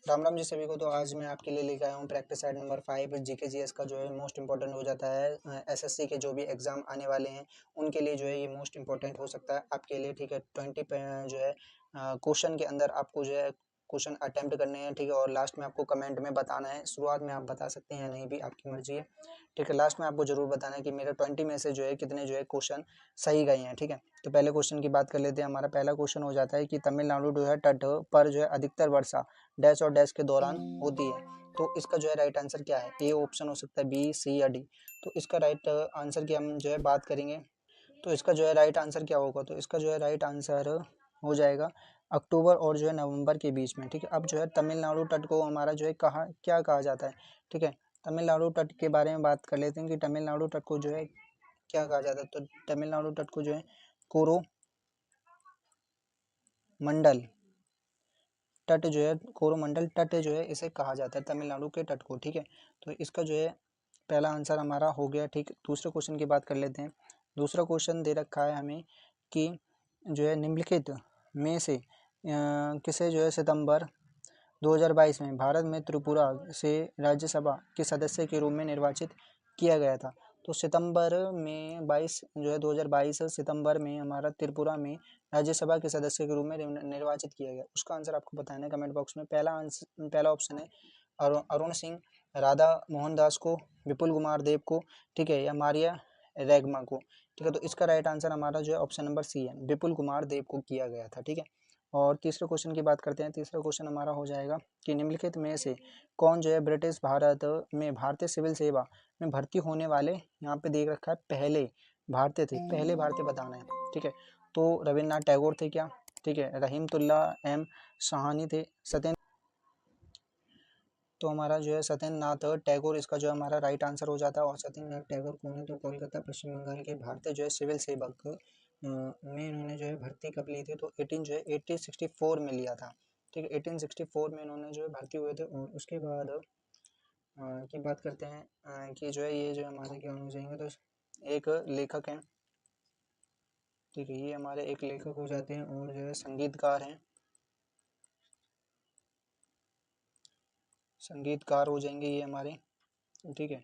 राम राम जी सभी को। तो आज मैं आपके लिए लेकर आया हूँ practice set number 5 GK GS का जो है मोस्ट इंपॉर्टेंट हो जाता है। एसएससी के जो भी एग्जाम आने वाले हैं उनके लिए जो है ये मोस्ट इंपॉर्टेंट हो सकता है आपके लिए। ठीक है, 20 जो है क्वेश्चन के अंदर आपको जो है क्वेश्चन अटेम्प्ट करने हैं। ठीक है, और लास्ट में आपको कमेंट में बताना है। शुरुआत में आप बता सकते हैं या नहीं भी, आपकी मर्जी है। ठीक है, लास्ट में आपको जरूर बताना है कि मेरे 20 में से जो है कितने जो है क्वेश्चन सही गए हैं। ठीक है, तो पहले क्वेश्चन की बात कर लेते हैं। हमारा पहला क्वेश्चन हो जाता है कि तमिलनाडु जो है तट पर जो है अधिकतर वर्षा डैश और डैश के दौरान होती है। तो इसका जो है राइट आंसर क्या है? ए ऑप्शन हो सकता है, बी, सी या डी। तो इसका राइट आंसर की हम जो है बात करेंगे। तो इसका जो है राइट आंसर क्या होगा? तो इसका जो है राइट आंसर हो जाएगा अक्टूबर और जो है नवंबर के बीच में। ठीक है, अब जो है तमिलनाडु तट को हमारा जो है क्या कहा जाता है? ठीक है, तमिलनाडु तट के बारे में बात कर लेते हैं कि तमिलनाडु तट को जो है क्या कहा जाता है। तो तमिलनाडु तट को जो है कोरोमंडल तट जो है, कोरोमंडल तट जो है इसे कहा जाता है, तमिलनाडु के तट को। ठीक है, तो इसका जो है पहला आंसर हमारा हो गया। ठीक, दूसरे क्वेश्चन की बात कर लेते हैं। दूसरा क्वेश्चन दे रखा है हमें कि जो है निम्नलिखित में से किसे जो है सितंबर 2022 में भारत में त्रिपुरा से राज्यसभा के सदस्य के रूप में निर्वाचित किया गया था। तो सितंबर में 22 जो है 2022 सितंबर में हमारा त्रिपुरा में राज्यसभा के सदस्य के रूप में निर्वाचित किया गया। उसका आंसर आपको बताना है कमेंट बॉक्स में। पहला ऑप्शन है अरुण सिंह, राधा मोहन दास को, विपुल कुमार देव को, ठीक है, या मारिया रेगमा को। ठीक है, तो इसका राइट आंसर हमारा जो है ऑप्शन नंबर सी है, विपुल कुमार देव को किया गया था। ठीक है, और तीसरे क्वेश्चन की बात करते हैं। तीसरा क्वेश्चन हमारा हो जाएगा कि निम्नलिखित में से कौन जो है ब्रिटिश भारत में भारतीय सिविल सेवा में भर्ती होने वाले, यहाँ पे देख रखा है पहले भारतीय थे, पहले भारतीय बताना है। ठीक है, तो रविन्द्रनाथ टैगोर थे क्या? ठीक है, रहीमतुल्ला एम साहनी थे, सत्येंद्र, तो हमारा जो है सत्येंद्र नाथ टैगोर इसका जो है हमारा राइट आंसर हो जाता है। और सत्येंद्र नाथ टैगोर कौन है? तो कोलकाता पश्चिम बंगाल के भारतीय जो है सिविल सेवक में इन्होंने जो है भर्ती कब ली थी? तो 1864 में लिया था। ठीक है, 1864 में इन्होंने जो है भर्ती हुए थे। और उसके बाद की बात करते हैं कि जो है ये जो हमारे क्या हो जाएंगे, तो एक लेखक हैं। ठीक है, ये हमारे एक लेखक हो जाते हैं और जो है संगीतकार हैं, संगीतकार हो जाएंगे ये हमारे। ठीक है,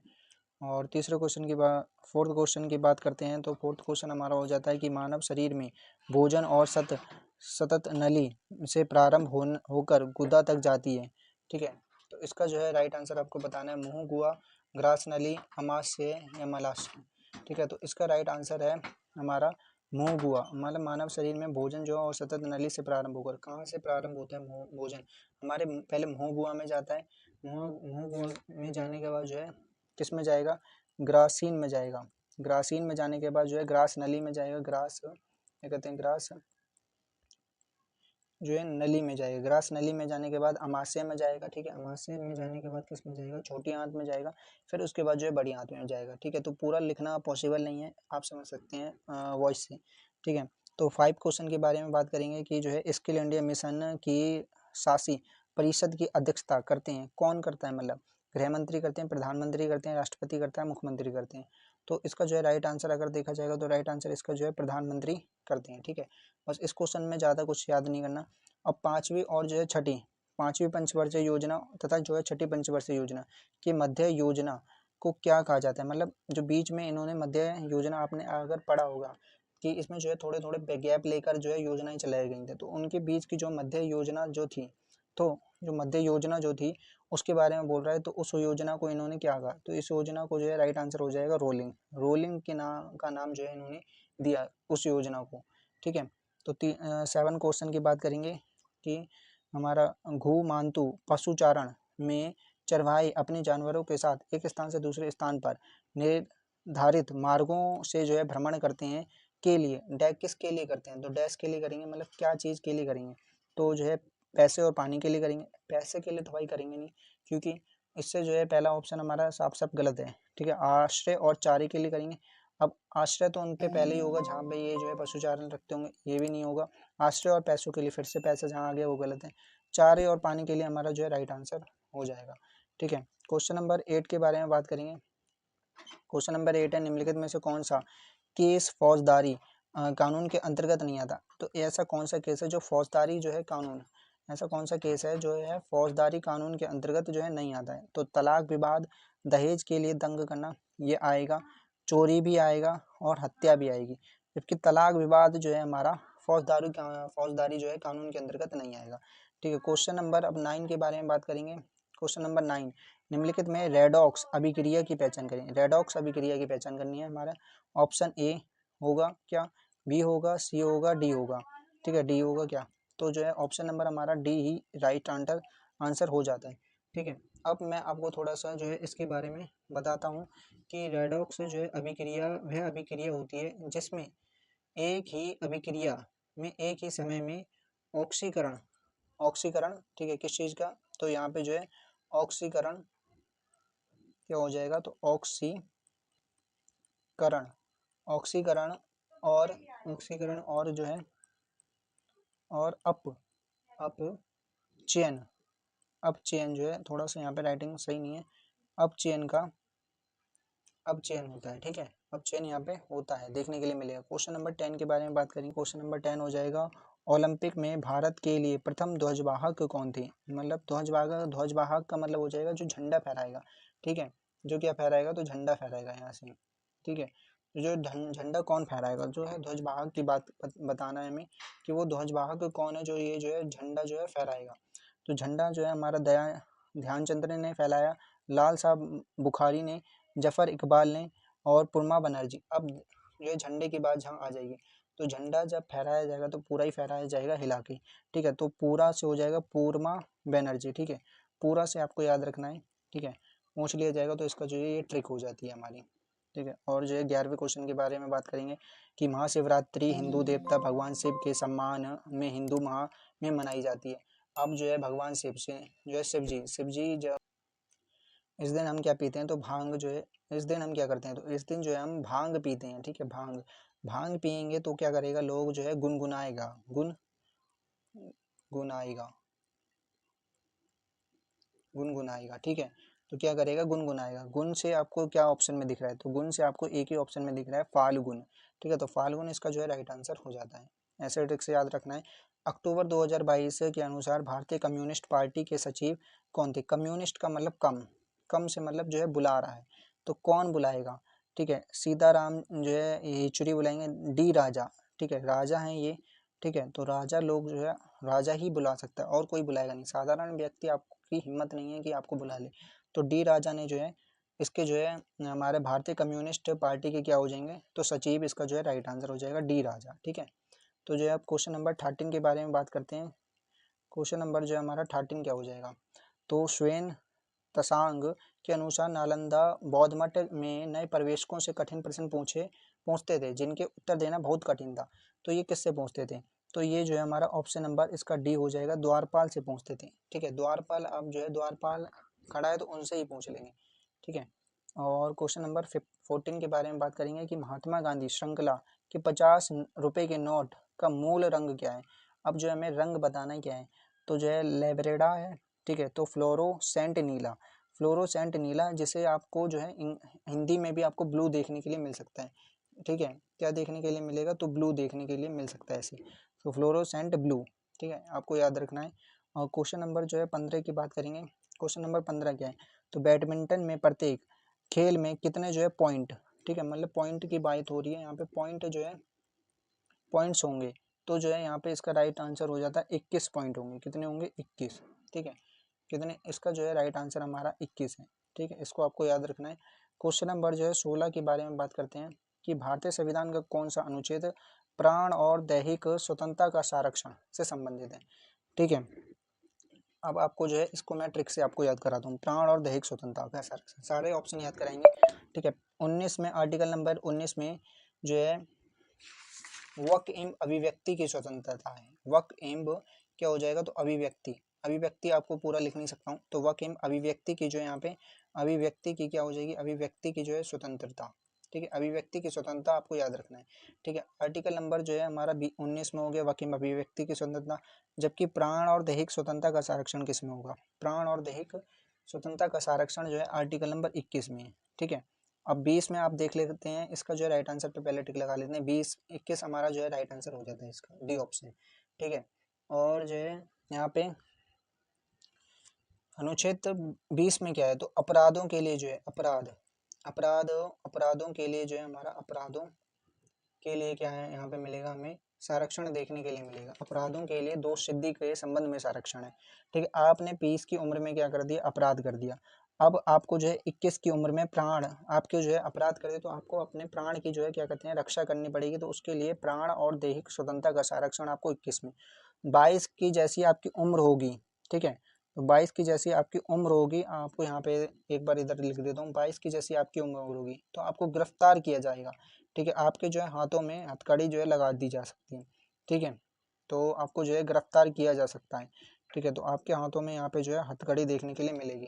और तीसरे क्वेश्चन की बात, फोर्थ क्वेश्चन की बात करते हैं। तो फोर्थ क्वेश्चन हमारा हो जाता है कि मानव शरीर में भोजन और सतत नली से प्रारंभ होकर गुदा तक जाती है। ठीक है, तो इसका जो है राइट आंसर आपको बताना है, मुंह, गुआ, ग्रास नली, अमाशय या मलाशय। ठीक है, तो इसका राइट आंसर है हमारा मुंह गुआ। मतलब मानव शरीर में भोजन जो है और सतत नली से प्रारंभ होकर, कहाँ से प्रारंभ होता है भोजन? हमारे पहले मुंह गुआ में जाता है। मुंह गुआ में जाने के बाद जो है किस में जाएगा? ग्रासीन में जाएगा। ग्रासीन में जाने के बाद जो है ग्रास नली में जाएगा। ग्रास क्या कहते हैं? ग्रास जो है नली में जाएगा। ग्रास नली में जाने के बाद अमाशय में जाएगा। ठीक है, अमाशय में जाने के बाद किस में जाएगा? छोटी आंत में जाएगा। फिर उसके बाद जो है बड़ी आंत में जाएगा। ठीक है, तो पूरा लिखना पॉसिबल नहीं है, आप समझ सकते हैं वॉइस से। ठीक है, तो 5 क्वेश्चन के बारे में बात करेंगे कि जो है स्किल इंडिया मिशन की शासी परिषद की अध्यक्षता करते हैं, कौन करता है? मतलब गृह मंत्री करते हैं, प्रधानमंत्री करते हैं, राष्ट्रपति करता है, मुख्यमंत्री करते हैं। तो इसका जो है राइट आंसर अगर देखा जाएगा तो राइट आंसर इसका जो है प्रधानमंत्री करते हैं। ठीक है, बस इस क्वेश्चन में ज़्यादा कुछ याद नहीं करना। अब पाँचवीं और जो है छठी, पाँचवीं पंचवर्षीय योजना तथा जो है छठी पंचवर्षीय योजना की मध्य योजना को क्या कहा जाता है? मतलब जो बीच में इन्होंने मध्य योजना, आपने अगर पढ़ा होगा कि इसमें जो है थोड़े थोड़े गैप लेकर जो है योजनाएं चलाई गई थी, तो उनके बीच की जो मध्य योजना जो थी, तो जो मध्य योजना जो थी उसके बारे में बोल रहा है। तो उस योजना को इन्होंने क्या कहा? तो इस योजना को जो है राइट आंसर हो जाएगा रोलिंग। रोलिंग के नाम का नाम जो है इन्होंने दिया उस योजना को। ठीक है, तो 7 क्वेश्चन की बात करेंगे कि हमारा घुमांतु पशुचारण में चरवाहे अपने जानवरों के साथ एक स्थान से दूसरे स्थान पर निर्धारित मार्गों से जो है भ्रमण करते हैं के लिए डैश किसके लिए करते हैं? तो डैश के लिए करेंगे, मतलब क्या चीज़ के लिए करेंगे? तो जो है पैसे और पानी के लिए करेंगे। पैसे के लिए तो भाई करेंगे नहीं, क्योंकि इससे जो है पहला ऑप्शन हमारा साफ साफ गलत है। ठीक है, आश्रय और चारे के लिए करेंगे। अब आश्रय तो उन पे पहले ही होगा जहाँ पे ये जो है पशुचारण रखते होंगे, ये भी नहीं होगा। आश्रय और पैसों के लिए फिर से पैसे जहाँ आ गया वो गलत है। चारे और पानी के लिए हमारा जो है राइट आंसर हो जाएगा। ठीक है, क्वेश्चन नंबर 8 के बारे में बात करेंगे। क्वेश्चन नंबर 8 है, निम्नलिखित में से कौन सा केस फौजदारी कानून के अंतर्गत नहीं आता? तो ऐसा कौन सा केस है जो फौजदारी जो है कानून ऐसा कौन सा केस है जो है फौजदारी कानून के अंतर्गत जो है नहीं आता है? तो तलाक, विवाद, दहेज के लिए दंग करना ये आएगा, चोरी भी आएगा और हत्या भी आएगी। जबकि तलाक विवाद जो है हमारा फौजदारी जो है कानून के अंतर्गत नहीं आएगा। ठीक है, क्वेश्चन नंबर अब 9 के बारे में बात करेंगे। क्वेश्चन नंबर 9, निम्नलिखित में रेडॉक्स अभिक्रिया की पहचान करें। रेडॉक्स अभिक्रिया की पहचान करनी है हमारा। ऑप्शन ए होगा क्या, बी होगा, सी होगा, डी होगा। ठीक है, डी होगा क्या, तो जो है ऑप्शन नंबर हमारा डी ही राइट आंसर हो जाता है। ठीक है, अब मैं आपको थोड़ा सा जो है इसके बारे में बताता हूँ कि रेडॉक्स जो है अभिक्रिया वह अभिक्रिया होती है जिसमें एक ही अभिक्रिया में एक ही समय में ऑक्सीकरण ऑक्सीकरण ठीक है, किस चीज़ का, तो यहाँ पे जो है ऑक्सीकरण क्या हो जाएगा, तो ऑक्सीकरण और जो है और अपचयन जो है, थोड़ा सा यहाँ पे राइटिंग सही नहीं है, अपचयन होता है। ठीक है, अपचयन यहाँ पे होता है, देखने के लिए मिलेगा। क्वेश्चन नंबर 10 के बारे में बात करेंगे। क्वेश्चन नंबर 10 हो जाएगा, ओलंपिक में भारत के लिए प्रथम ध्वजवाहक कौन थे? मतलब ध्वजवाहक का मतलब हो जाएगा जो झंडा फहराएगा। ठीक है, जो क्या फहराएगा, तो झंडा फहराएगा यहाँ से। ठीक है, जो झंडा कौन फहराएगा, जो है ध्वजवाहक की बात बताना है हमें कि वो ध्वजवाहक कौन है जो ये जो है झंडा जो है फहराएगा। तो झंडा जो है हमारा ध्यानचंद्र ने फैलाया, लाल साहब बुखारी ने, जफर इकबाल ने और पुरमा बनर्जी। अब जो है झंडे की बात जहाँ आ जाएगी, तो झंडा जब फहराया जाएगा तो पूरा ही फहराया जाएगा हिला के। ठीक है, तो पूरा से हो जाएगा पुरमा बनर्जी। ठीक है, पूरा से आपको याद रखना है। ठीक है, पूछ लिया जाएगा तो इसका जो है ये ट्रिक हो जाती है हमारी। ठीक है, और जो है 11वें क्वेश्चन के बारे में बात करेंगे कि महाशिवरात्रि हिंदू देवता भगवान शिव के सम्मान में हिंदू माह में मनाई जाती है। अब जो है भगवान शिव से जो है शिव जी जब इस दिन हम क्या पीते हैं, तो भांग जो है इस दिन हम क्या करते हैं, तो इस दिन जो है हम भांग पीते हैं। ठीक है, भांग पियेंगे तो क्या करेगा, लोग जो है गुनगुनाएगा। ठीक है, तो क्या करेगा, गुनगुनाएगा। गुण से आपको क्या ऑप्शन में दिख रहा है, तो गुण से आपको एक ही ऑप्शन में दिख रहा है, फाल्गुन। ठीक है, तो फाल्गुन इसका जो है राइट आंसर हो जाता है। ऐसे ट्रिक से याद रखना है। अक्टूबर 2022 के अनुसार भारतीय कम्युनिस्ट पार्टी के सचिव कौन थे? कम्युनिस्ट का मतलब कम से मतलब जो है बुला रहा है, तो कौन बुलाएगा? ठीक है, सीताराम जो है येचुरी बुलाएंगे, डी राजा। ठीक है, राजा हैं ये। ठीक है, तो राजा लोग जो है राजा ही बुला सकता है और कोई बुलाएगा नहीं, साधारण व्यक्ति आपकी हिम्मत नहीं है कि आपको बुला ले। तो डी राजा ने जो है इसके जो है हमारे भारतीय कम्युनिस्ट पार्टी के क्या हो जाएंगे, तो सचिव इसका जो है राइट आंसर हो जाएगा, डी राजा। ठीक है, तो जो है आप क्वेश्चन नंबर 13 के बारे में बात करते हैं। क्वेश्चन नंबर जो है हमारा 13 क्या हो जाएगा, तो श्वेन तसांग के अनुसार नालंदा बौद्ध मठ में नए प्रवेशकों से कठिन प्रश्न पूछते थे जिनके उत्तर देना बहुत कठिन था। तो ये किससे पूछते थे, तो ये जो है हमारा ऑप्शन नंबर इसका डी हो जाएगा, द्वारपाल से पूछते थे। ठीक है, द्वारपाल, अब जो है द्वारपाल खड़ा है तो उनसे ही पूछ लेंगे। ठीक है, और क्वेश्चन नंबर 14 के बारे में बात करेंगे कि महात्मा गांधी श्रृंखला के 50 रुपए के नोट का मूल रंग क्या है? अब जो है हमें रंग बताना क्या है, तो जो है लेबरेडा है। ठीक है, तो फ्लोरोसेंट नीला जिसे आपको जो है हिंदी में भी आपको ब्लू देखने के लिए मिल सकता है। ठीक है, क्या देखने के लिए मिलेगा, तो ब्लू देखने के लिए मिल सकता है ऐसे, तो फ्लोरोसेंट ब्लू। ठीक है, आपको याद रखना है। और क्वेश्चन नंबर जो है 15 की बात करेंगे। क्वेश्चन नंबर 15 क्या है, तो बैडमिंटन में प्रत्येक खेल में कितने जो है पॉइंट, ठीक है, मतलब पॉइंट की बात हो रही है यहाँ पे, पॉइंट जो है पॉइंट्स होंगे, तो जो है यहाँ पे इसका राइट आंसर हो जाता है 21 पॉइंट होंगे। कितने होंगे, 21। ठीक है, कितने, इसका जो है राइट आंसर हमारा 21 है। ठीक है, इसको आपको याद रखना है। क्वेश्चन नंबर जो है 16 के बारे में बात करते हैं कि भारतीय संविधान का कौन सा अनुच्छेद प्राण और दैहिक स्वतंत्रता का संरक्षण से संबंधित है? ठीक है, अब आपको जो है इसको मैं ट्रिक से आपको याद कराता हूँ, प्राण और दैहिक स्वतंत्रता का संरक्षण, सारे ऑप्शन याद कराएंगे। ठीक है, 19 में आर्टिकल नंबर 19 में जो है वक एवं अभिव्यक्ति की स्वतंत्रता है। वक एवं क्या हो जाएगा, तो अभिव्यक्ति आपको पूरा लिख नहीं सकता हूँ, तो वक एवं अभिव्यक्ति की जो है यहाँ पे अभिव्यक्ति की क्या हो जाएगी, अभिव्यक्ति की जो है स्वतंत्रता। ठीक है, अभिव्यक्ति की स्वतंत्रता आपको याद रखना है। ठीक है, आर्टिकल नंबर जो है हमारा 19 में हो गया वक एवं अभिव्यक्ति की स्वतंत्रता, जबकि प्राण और दैहिक स्वतंत्रता का संरक्षण किस में होगा, प्राण और दैहिक स्वतंत्रता का संरक्षण जो है आर्टिकल नंबर 21 में है। ठीक है, अब 20 में आप देख लेते हैं, इसका जो है राइट आंसर पे पहले टिक लगा लेते हैं, 20 21 हमारा जो है राइट आंसर हो जाता है इसका, डी ऑप्शन। ठीक है, और जो है यहाँ पे अनुच्छेद 20 में क्या है, तो अपराधों के लिए जो है अपराधों के लिए जो है हमारा अपराधों के लिए क्या है, यहाँ पे मिलेगा हमें संरक्षण देखने के लिए मिलेगा। अपराधों के लिए दोष सिद्धि के संबंध में संरक्षण है। ठीक है, आपने 20 की उम्र में क्या कर दिया, अपराध कर दिया। अब आपको जो है 21 की उम्र में प्राण आपके जो है अपराध करे तो आपको अपने प्राण की जो है क्या कहते हैं रक्षा करनी पड़ेगी। तो उसके लिए प्राण और दैहिक स्वतंत्रता का संरक्षण आपको 21 में। 22 की जैसी आपकी उम्र होगी, ठीक है, तो 22 की जैसी आपकी उम्र होगी, आपको यहाँ पे एक बार इधर लिख देता हूँ, 22 की जैसी आपकी उम्र होगी तो आपको गिरफ्तार किया जाएगा। ठीक है, आपके जो है हाथों में हथकड़ी जो है लगा दी जा सकती है। ठीक है, तो आपको जो है गिरफ्तार किया जा सकता है। ठीक है, तो आपके हाथों में यहाँ पे जो है हथकड़ी देखने के लिए मिलेगी।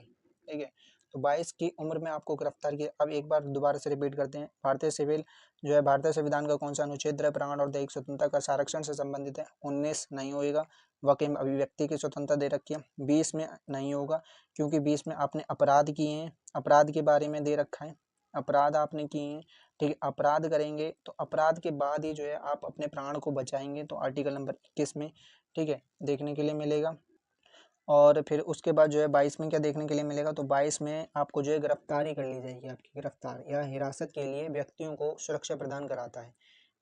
ठीक है, तो 22 की उम्र में आपको गिरफ्तार किया। अब एक बार दोबारा से रिपीट करते हैं, भारतीय सिविल जो है भारतीय संविधान का कौन सा अनुच्छेद है, प्राण और दैहिक स्वतंत्रता का संरक्षण से संबंधित है। 19 नहीं होएगा, वाकई में अभिव्यक्ति की स्वतंत्रता दे रखी है। 20 में नहीं होगा क्योंकि 20 में आपने अपराध किए हैं, अपराध के बारे में दे रखा है, अपराध आपने किए हैं। ठीक है, अपराध करेंगे तो अपराध के बाद ही जो है आप अपने प्राण को बचाएंगे, तो आर्टिकल नंबर 21 में ठीक है देखने के लिए मिलेगा। और फिर उसके बाद जो है 22 में क्या देखने के लिए मिलेगा, तो 22 में आपको जो है गिरफ्तारी कर ली जाएगी। आपकी गिरफ्तार या हिरासत के लिए व्यक्तियों को सुरक्षा प्रदान कराता है।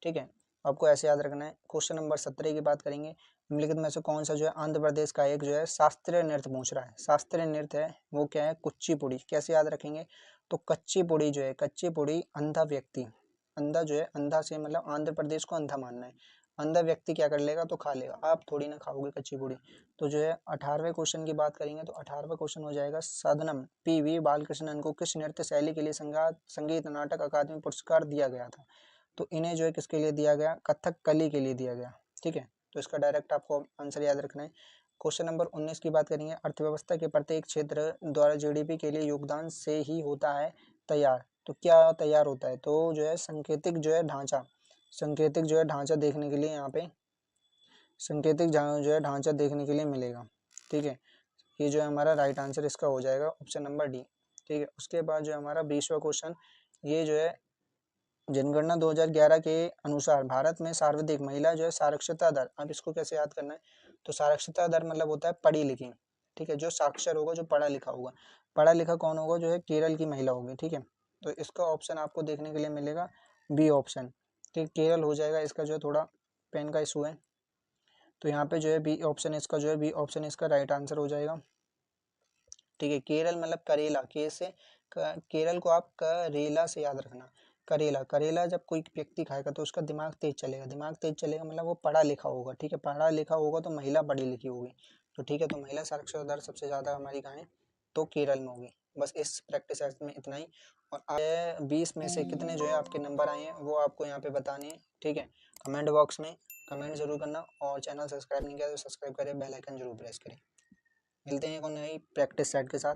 ठीक है, आपको ऐसे याद रखना है। क्वेश्चन नंबर 17 की बात करेंगे, निम्नलिखित में से कौन सा जो है आंध्र प्रदेश का एक जो है शास्त्रीय नृत्य पूछ रहा है। शास्त्रीय नृत्य है वो क्या है, कुचिपुड़ी। कैसे याद रखेंगे, तो कच्चीपुड़ी जो है, कच्चीपुड़ी अंधा व्यक्ति, अंधा जो है, अंधा से मतलब आंध्र प्रदेश को अंधा मानना है। अंधा व्यक्ति क्या कर लेगा, तो खा लेगा, आप थोड़ी ना खाओगे कच्चीपुड़ी। तो जो है 18वें क्वेश्चन की बात करेंगे, तो 18वां क्वेश्चन हो जाएगा साधनम पी.वी. बालकृष्णन को किस नृत्य शैली के लिए संगीत नाटक अकादमी पुरस्कार दिया गया था। तो इन्हें जो है किसके लिए दिया गया, कथक कली के लिए दिया गया। ठीक है, तो इसका डायरेक्ट आपको आंसर याद रखना है। क्वेश्चन नंबर 19 की बात करेंगे, अर्थव्यवस्था के प्रत्येक क्षेत्र द्वारा जीडीपी के लिए योगदान से ही होता है तैयार। तो क्या तैयार होता है, तो जो है सांकेतिक जो है ढांचा, सांकेतिक जो है ढांचा देखने के लिए यहाँ पे सांकेतिक जो है ढांचा देखने के लिए मिलेगा। ठीक है, ये जो है हमारा राइट आंसर इसका हो जाएगा ऑप्शन नंबर डी। ठीक है, उसके बाद जो हमारा 20वां क्वेश्चन, ये जो है जनगणना 2011 के अनुसार भारत में सर्वाधिक महिला जो है साक्षरता दर। अब इसको कैसे याद करना है, तो साक्षरता दर मतलब होता है पढ़ी लिखी। ठीक है, जो साक्षर होगा, जो पढ़ा लिखा होगा, पढ़ा लिखा कौन होगा, जो है केरल की महिला होगी। ठीक है, तो इसका ऑप्शन आपको देखने के लिए मिलेगा बी ऑप्शन। ठीक, केरल हो जाएगा इसका, जो है थोड़ा पेन का इशू है, तो यहाँ पे जो है बी ऑप्शन इसका, जो है बी ऑप्शन इसका राइट आंसर हो जाएगा। ठीक है, केरल मतलब करेला, के से केरल को आप करेला से याद रखना। करेला, करेला जब कोई व्यक्ति खाएगा तो उसका दिमाग तेज चलेगा, दिमाग तेज चलेगा मतलब वो पढ़ा लिखा होगा। ठीक है, पढ़ा लिखा होगा तो महिला पढ़ी लिखी होगी। तो ठीक है, तो महिला साक्षरता दर सबसे ज़्यादा हमारी कहाँ है, तो केरल में होगी। बस इस प्रैक्टिस में इतना ही। और 20 में से कितने जो है आपके नंबर आए हैं वो आपको यहाँ पे बताने हैं। ठीक है, कमेंट बॉक्स में कमेंट जरूर करना, और चैनल सब्सक्राइब नहीं किया तो सब्सक्राइब करें, बेल आइकन जरूर प्रेस करें। मिलते हैं एक और नई प्रैक्टिस सेट के साथ,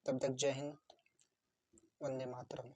तब तक जय हिंद, वंदे मातरम।